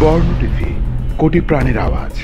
বর্ণ টিভি, কোটি প্রাণের আওয়াজ।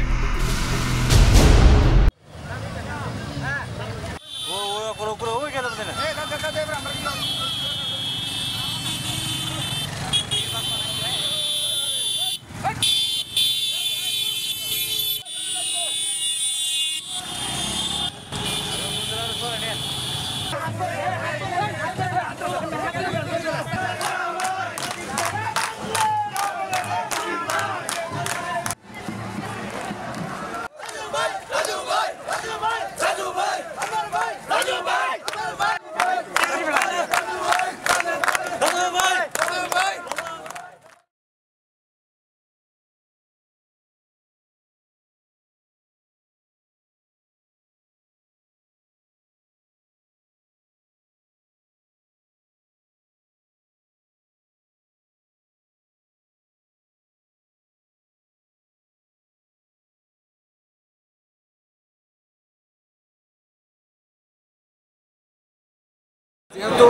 যেহেতু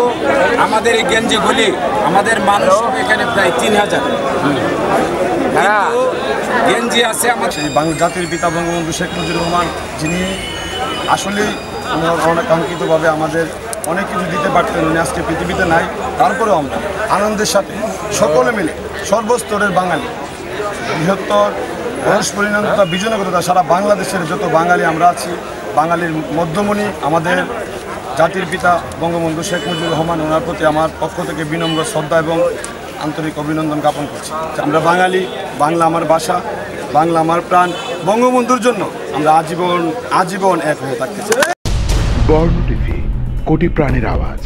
আমাদের এই গেঞ্জিগুলি আমাদের মানুষ এখানে প্রায় 3000 গেঞ্জি আছে আমাদের বাংলা জাতির পিতা বঙ্গবন্ধু শেখ মুজিবুর রহমান, যিনি আসলেই অনাকাঙ্ক্ষিতভাবে আমাদের অনেক কিছু দিতে পারতেন, উনি আজকে পৃথিবীতে নাই। তারপরেও আমরা আনন্দের সাথে সকলে মিলে সর্বস্তরের বাঙালি, বৃহত্তর পরস্পরিণতা বিজনগততা সারা বাংলাদেশের যত বাঙালি আমরা আছি, বাঙালির মধ্যমণি আমাদের জাতির পিতা বঙ্গবন্ধু শেখ মুজিবুর রহমান, ওনার প্রতি আমার পক্ষ থেকে বিনম্র শ্রদ্ধা এবং আন্তরিক অভিনন্দন জ্ঞাপন করছি। আমরা বাঙালি, বাংলা আমার ভাষা, বাংলা আমার প্রাণ। বঙ্গবন্ধুর জন্য আমরা আজীবন এক হয়ে থাকতে চাই। বর্ণ টিভি, কোটি প্রাণের আওয়াজ।